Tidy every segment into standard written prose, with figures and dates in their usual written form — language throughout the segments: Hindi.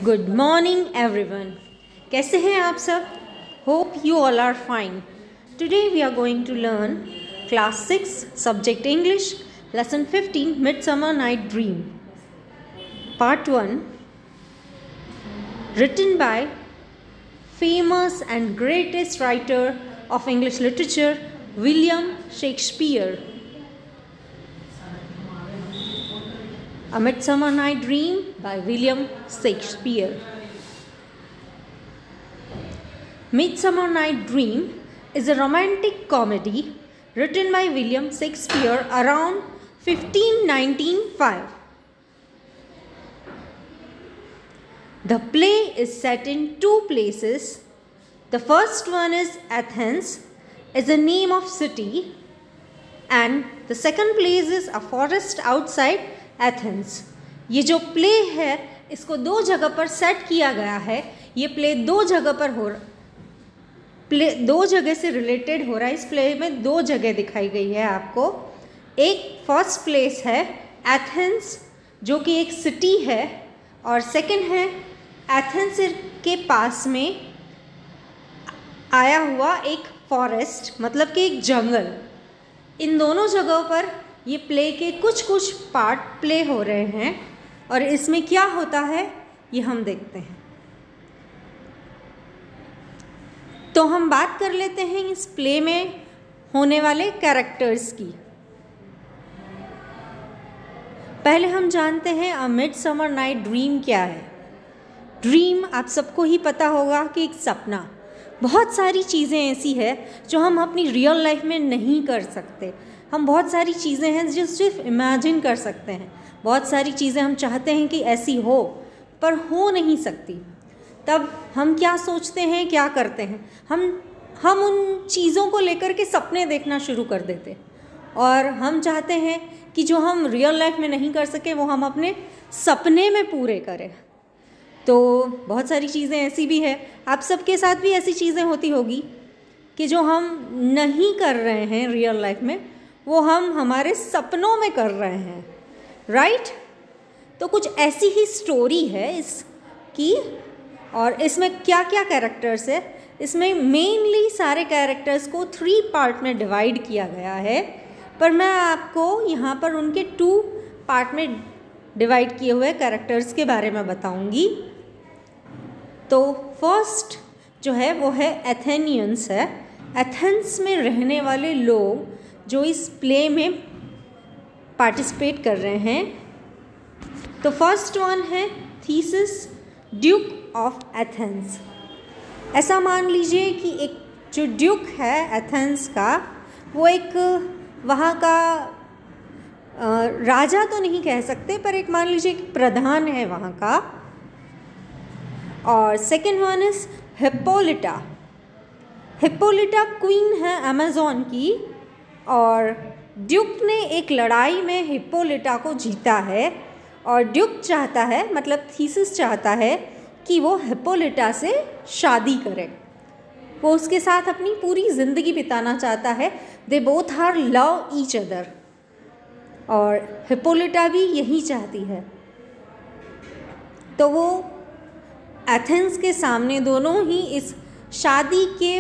Good morning everyone. कैसे हैं आप सब? Hope you all are fine. Today we are going to learn class 6 subject English lesson 15 midsummer night dream part 1 written by famous and greatest writer of English literature William Shakespeare. A Midsummer Night Dream by William Shakespeare. Midsummer Night Dream is a romantic comedy written by William Shakespeare around 1595. The play is set in two places. The first one is Athens, is the name of city, and the second place is a forest outside Athens. ये जो प्ले है इसको दो जगह पर सेट किया गया है। ये प्ले दो जगह पर दो जगह से रिलेटेड हो रहा है। इस प्ले में दो जगह दिखाई गई है आपको। एक फर्स्ट प्लेस है एथेंस जो कि एक सिटी है, और सेकंड है एथेंस के पास में आया हुआ एक फॉरेस्ट, मतलब कि एक जंगल। इन दोनों जगहों पर ये प्ले के कुछ पार्ट प्ले हो रहे हैं, और इसमें क्या होता है ये हम देखते हैं। तो हम बात कर लेते हैं इस प्ले में होने वाले कैरेक्टर्स की। पहले हम जानते हैं अ मिडसमर नाइट ड्रीम क्या है। ड्रीम आप सबको ही पता होगा कि एक सपना। बहुत सारी चीज़ें ऐसी है जो हम अपनी रियल लाइफ में नहीं कर सकते। हम बहुत सारी चीज़ें हैं जो सिर्फ इमेजिन कर सकते हैं। बहुत सारी चीज़ें हम चाहते हैं कि ऐसी हो, पर हो नहीं सकती। तब हम क्या सोचते हैं, क्या करते हैं, हम उन चीज़ों को लेकर के सपने देखना शुरू कर देते, और हम चाहते हैं कि जो हम रियल लाइफ में नहीं कर सके वो हम अपने सपने में पूरे करें। तो बहुत सारी चीज़ें ऐसी भी है, आप सबके साथ भी ऐसी चीज़ें होती होगी कि जो हम नहीं कर रहे हैं रियल लाइफ में, वो हम हमारे सपनों में कर रहे हैं, राइट? तो कुछ ऐसी ही स्टोरी है इसकी, और इसमें क्या क्या कैरेक्टर्स है। इसमें मेनली सारे कैरेक्टर्स को 3 पार्ट में डिवाइड किया गया है, पर मैं आपको यहाँ पर उनके 2 पार्ट में डिवाइड किए हुए कैरेक्टर्स के बारे में बताऊँगी। तो फर्स्ट जो है वो है एथेनियंस है। एथेंस में रहने वाले लोग जो इस प्ले में पार्टिसिपेट कर रहे हैं। तो फर्स्ट वन है थीसिस, ड्यूक ऑफ एथेंस। ऐसा मान लीजिए कि एक जो ड्यूक है एथेंस का, वो एक वहाँ का राजा तो नहीं कह सकते, पर एक मान लीजिए एक प्रधान है वहाँ का। और सेकेंड वन इज हिप्पोलिटा। हिप्पोलिटा क्वीन है अमेज़न की, और ड्यूक ने एक लड़ाई में हिप्पोलिटा को जीता है, और ड्यूक चाहता है, मतलब थीसिस चाहता है कि वो हिप्पोलिटा से शादी करे। वो उसके साथ अपनी पूरी ज़िंदगी बिताना चाहता है। They both are love each other, और हिप्पोलिटा भी यही चाहती है। तो वो एथेंस के सामने दोनों ही इस शादी के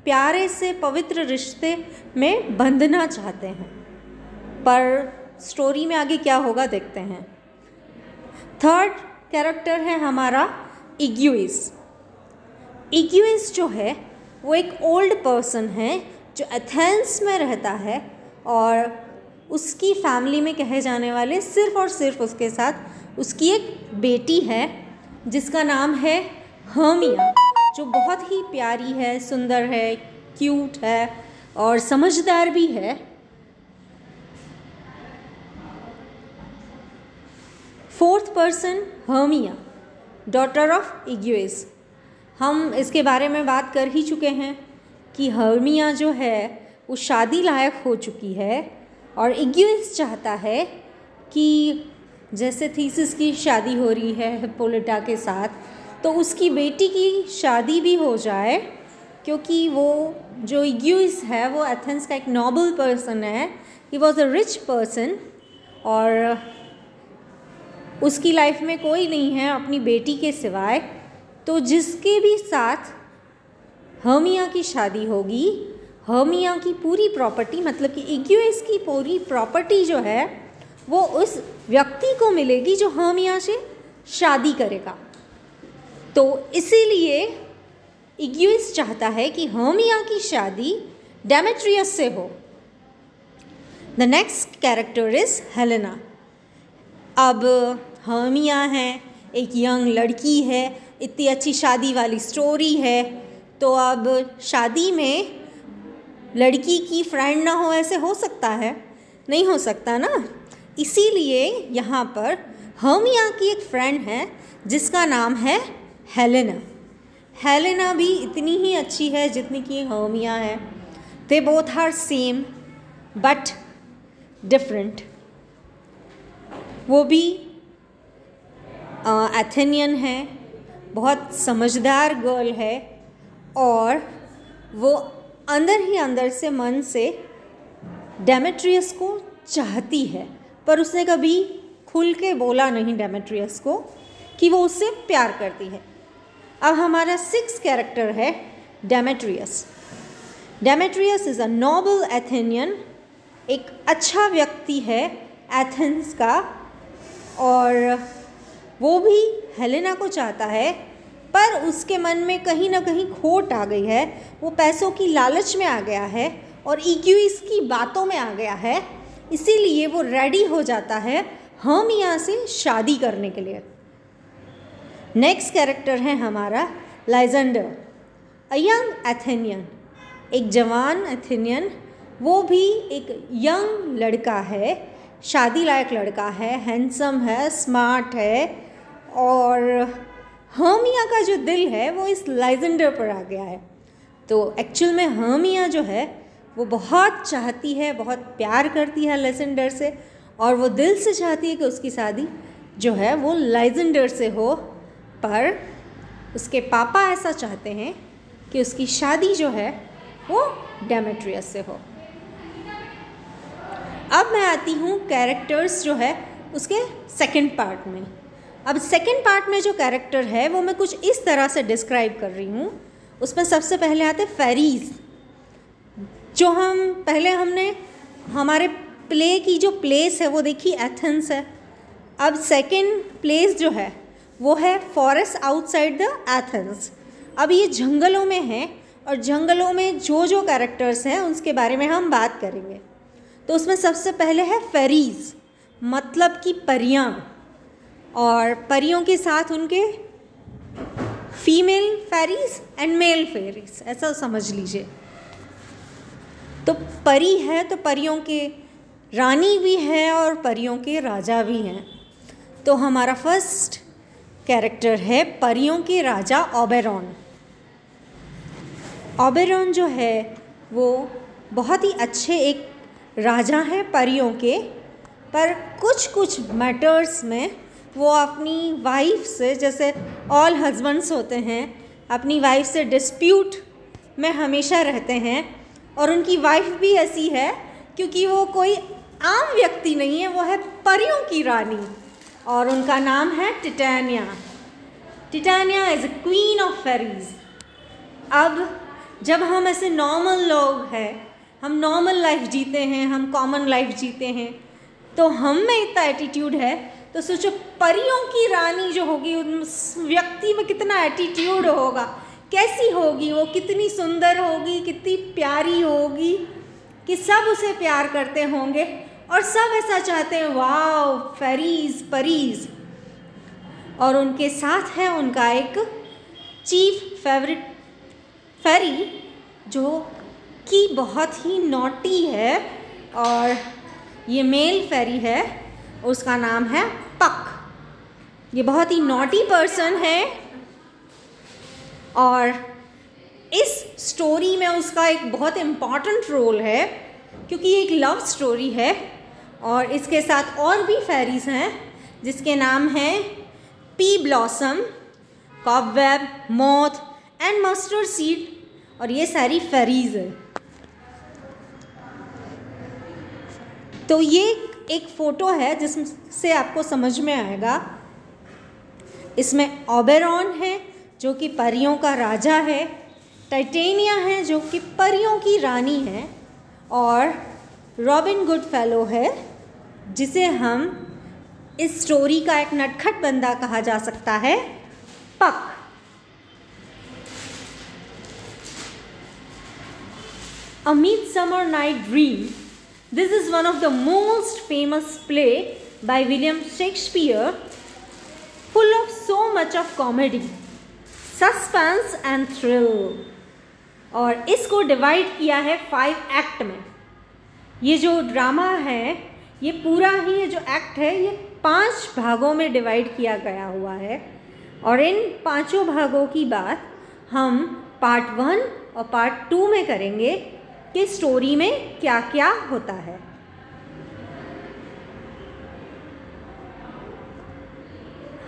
प्यारे से पवित्र रिश्ते में बंधना चाहते हैं, पर स्टोरी में आगे क्या होगा देखते हैं। थर्ड कैरेक्टर है हमारा इग्युइस। इग्युइस जो है वो एक ओल्ड पर्सन है जो एथेंस में रहता है, और उसकी फैमिली में कहे जाने वाले सिर्फ और सिर्फ उसके साथ उसकी एक बेटी है जिसका नाम है हर्मिया, जो बहुत ही प्यारी है, सुंदर है, क्यूट है और समझदार भी है। Fourth person Hermia, daughter of Egeus. हम इसके बारे में बात कर ही चुके हैं कि हर्मिया जो है वो शादी लायक हो चुकी है, और इग्युइस चाहता है कि जैसे थीसिस की शादी हो रही है हिप्पोलिटा के साथ, तो उसकी बेटी की शादी भी हो जाए, क्योंकि वो जो इग्युइस है वो एथेंस का एक नोबल पर्सन है। He was a rich person, और उसकी लाइफ में कोई नहीं है अपनी बेटी के सिवाय, तो जिसके भी साथ हर्मिया की शादी होगी, हर्मिया की पूरी प्रॉपर्टी मतलब कि इग्युइस की पूरी प्रॉपर्टी जो है वो उस व्यक्ति को मिलेगी जो हर्मिया से शादी करेगा। तो इसीलिए इग्युइस चाहता है कि हर्मिया की शादी डेमेट्रियस से हो। The next character is Helena. अब हर्मिया है, एक यंग लड़की है, इतनी अच्छी शादी वाली स्टोरी है, तो अब शादी में लड़की की फ्रेंड ना हो ऐसे हो सकता है? नहीं हो सकता ना। इसीलिए यहाँ पर हर्मिया की एक फ्रेंड है जिसका नाम है हेलेना। हेलेना भी इतनी ही अच्छी है जितनी कि हर्मिया है। They both are same but different. वो भी एथेनियन है, बहुत समझदार गर्ल है, और वो अंदर ही अंदर से मन से डेमेट्रियस को चाहती है, पर उसने कभी खुल के बोला नहीं डेमेट्रियस को कि वो उससे प्यार करती है। अब हमारा 6th कैरेक्टर है Demetrius. Demetrius is a Nobel Athenian, एक अच्छा व्यक्ति है एथेंस का, और वो भी हेलेना को चाहता है, पर उसके मन में कहीं ना कहीं खोट आ गई है। वो पैसों की लालच में आ गया है और इग्युइस की बातों में आ गया है, इसीलिए वो रेडी हो जाता है हर्मिया से शादी करने के लिए। नेक्स्ट कैरेक्टर है हमारा लाइजेंडर, अ यंग एथेनियन, एक जवान एथेनियन। वो भी एक यंग लड़का है, शादी लायक लड़का है, हैंडसम है, स्मार्ट है, और हर्मिया का जो दिल है वो इस लाइजेंडर पर आ गया है। तो एक्चुअल में हर्मिया जो है वो बहुत चाहती है, बहुत प्यार करती है लाइजेंडर से, और वो दिल से चाहती है कि उसकी शादी जो है वो लाइजेंडर से हो, पर उसके पापा ऐसा चाहते हैं कि उसकी शादी जो है वो डेमेट्रियस से हो। अब मैं आती हूँ कैरेक्टर्स जो है उसके सेकंड पार्ट में। अब सेकंड पार्ट में जो कैरेक्टर है वो मैं कुछ इस तरह से डिस्क्राइब कर रही हूँ। उसमें सबसे पहले आते फेरीज, जो हमने हमारे प्ले की जो प्लेस है वो देखी एथेंस है। अब सेकंड प्लेस जो है वो है फॉरेस्ट आउटसाइड द एथेंस। अब ये जंगलों में है, और जंगलों में जो जो कैरेक्टर्स हैं उसके बारे में हम बात करेंगे। तो उसमें सबसे पहले है फेरीज, मतलब कि परियां, और परियों के साथ उनके female fairies and male fairies, ऐसा समझ लीजिए। तो परी है तो परियों के रानी भी है और परियों के राजा भी हैं। तो हमारा फर्स्ट कैरेक्टर है परियों के राजा ओबेरॉन। ओबेरॉन जो है वो बहुत ही अच्छे एक राजा हैं परियों के, पर कुछ कुछ मैटर्स में वो अपनी वाइफ से, जैसे ऑल हस्बैंड्स होते हैं, अपनी वाइफ से डिस्प्यूट में हमेशा रहते हैं। और उनकी वाइफ भी ऐसी है क्योंकि वो कोई आम व्यक्ति नहीं है, वो है परियों की रानी, और उनका नाम है Titania. Titania is a queen of fairies. अब जब हम ऐसे नॉर्मल लोग हैं, हम नॉर्मल लाइफ जीते हैं, हम कॉमन लाइफ जीते हैं, तो हम में इतना एटीट्यूड है, तो सोचो परियों की रानी जो होगी उस व्यक्ति में कितना एटीट्यूड होगा, कैसी होगी वो, कितनी सुंदर होगी, कितनी प्यारी होगी कि सब उसे प्यार करते होंगे और सब ऐसा चाहते हैं वाओ फेरीज परीज। और उनके साथ है उनका एक चीफ फेवरेट फेरी जो कि बहुत ही नॉटी है, और ये मेल फेरी है, उसका नाम है पक। ये बहुत ही नॉटी पर्सन है, और इस स्टोरी में उसका एक बहुत इम्पॉर्टेंट रोल है क्योंकि ये एक लव स्टोरी है। और इसके साथ और भी फेरीज हैं जिसके नाम हैं P blossom, cobweb, moth and mustard seed, और ये सारी फेरीज है। तो ये एक फ़ोटो है जिससे आपको समझ में आएगा। इसमें ओबेरॉन है जो कि परियों का राजा है, टाइटेनिया है जो कि परियों की रानी है, और रॉबिन गुडफेलो है जिसे हम इस स्टोरी का एक नटखट बंदा कहा जा सकता है, पक। A Midsummer Night Dream. This is one of the most famous play by William Shakespeare, full of so much of comedy, suspense and thrill. और इसको डिवाइड किया है 5 एक्ट में। ये जो ड्रामा है, ये पूरा ही ये जो एक्ट है, ये 5 भागों में डिवाइड किया गया हुआ है। और इन 5 भागों की बात हम पार्ट 1 और पार्ट 2 में करेंगे कि स्टोरी में क्या क्या होता है।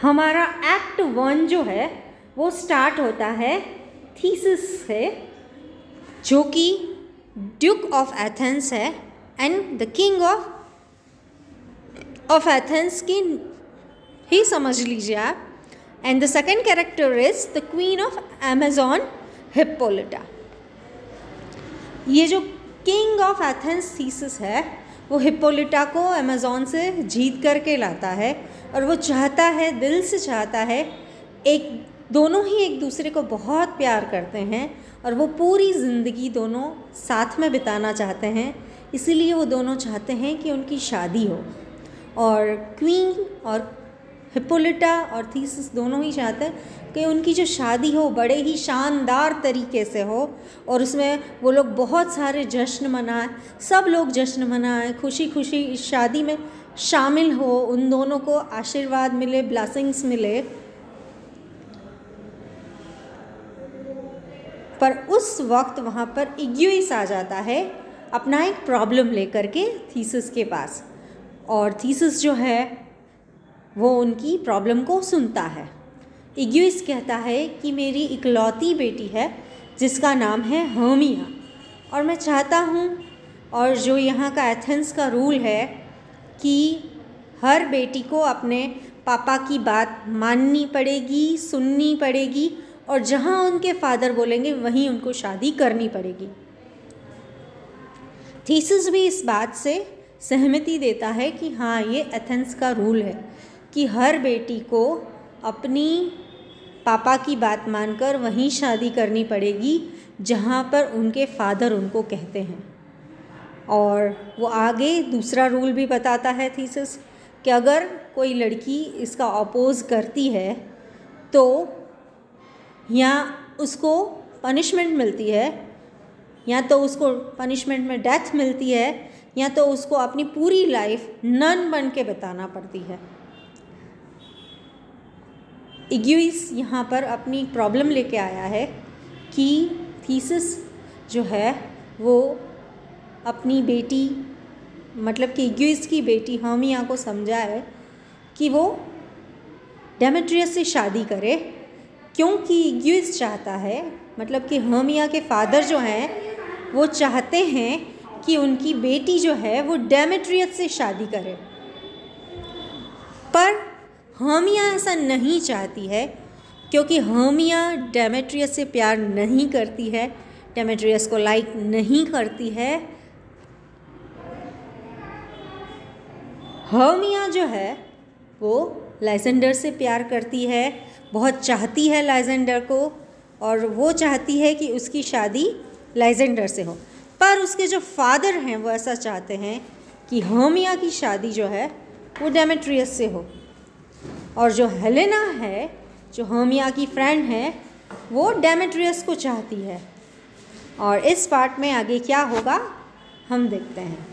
हमारा एक्ट 1 जो है वो स्टार्ट होता है थीसिस से, जो कि ड्यूक ऑफ एथेंस है and the king of Athens की ही समझ लीजिए आप। And the second character is the queen of Amazon, Hippolyta. ये जो किंग ऑफ एथेंस थीसिस है वो हिप्पोलिटा को अमेजॉन से जीत करके लाता है, और वो चाहता है, दिल से चाहता है, दोनों ही एक दूसरे को बहुत प्यार करते हैं और वो पूरी ज़िंदगी दोनों साथ में बिताना चाहते हैं। इसीलिए वो दोनों चाहते हैं कि उनकी शादी हो, और क्वीन और हिप्पोलिटा और थीसिस दोनों ही चाहते हैं कि उनकी जो शादी हो बड़े ही शानदार तरीके से हो, और उसमें वो लोग बहुत सारे जश्न मनाएं, सब लोग जश्न मनाएं, खुशी खुशी इस शादी में शामिल हो, उन दोनों को आशीर्वाद मिले, ब्लेसिंग्स मिले। पर उस वक्त वहाँ पर इग्यूइस आ जाता है अपना एक प्रॉब्लम लेकर के थीसिस के पास, और थीसिस जो है वो उनकी प्रॉब्लम को सुनता है। इग्यूइस कहता है कि मेरी इकलौती बेटी है जिसका नाम है हर्मिया, और मैं चाहता हूँ, और जो यहाँ का एथेंस का रूल है कि हर बेटी को अपने पापा की बात माननी पड़ेगी, सुननी पड़ेगी, और जहाँ उनके फादर बोलेंगे वहीं उनको शादी करनी पड़ेगी। थीसिस भी इस बात से सहमति देता है कि हाँ, ये एथेंस का रूल है कि हर बेटी को अपनी पापा की बात मानकर वहीं शादी करनी पड़ेगी जहाँ पर उनके फादर उनको कहते हैं। और वो आगे दूसरा रूल भी बताता है थीसिस कि अगर कोई लड़की इसका अपोज करती है तो या उसको पनिशमेंट मिलती है, या तो उसको पनिशमेंट में डेथ मिलती है, या तो उसको अपनी पूरी लाइफ नन बन के बिताना पड़ती है। इग्यूइस यहाँ पर अपनी प्रॉब्लम लेके आया है कि थीसिस जो है वो अपनी बेटी, मतलब कि इग्यूइस की बेटी हर्मिया को समझाए कि वो डेमेट्रियस से शादी करे, क्योंकि इग्यूइस चाहता है, मतलब कि हर्मिया के फादर जो हैं वो चाहते हैं कि उनकी बेटी जो है वो डेमेट्रियस से शादी करे। पर हर्मिया ऐसा नहीं चाहती है, क्योंकि हर्मिया डेमेट्रियस से प्यार नहीं करती है, डेमेट्रियस को लाइक नहीं करती है। हर्मिया जो है वो लाइजेंडर से प्यार करती है, बहुत चाहती है लाइजेंडर को, और वो चाहती है कि उसकी शादी लाइजेंडर से हो। पर उसके जो फादर हैं वो ऐसा चाहते हैं कि हर्मिया की शादी जो है वो डेमेट्रियस से हो, और जो हेलेना है, जो हर्मिया की फ्रेंड है, वो डेमेट्रियस को चाहती है। और इस पार्ट में आगे क्या होगा हम देखते हैं।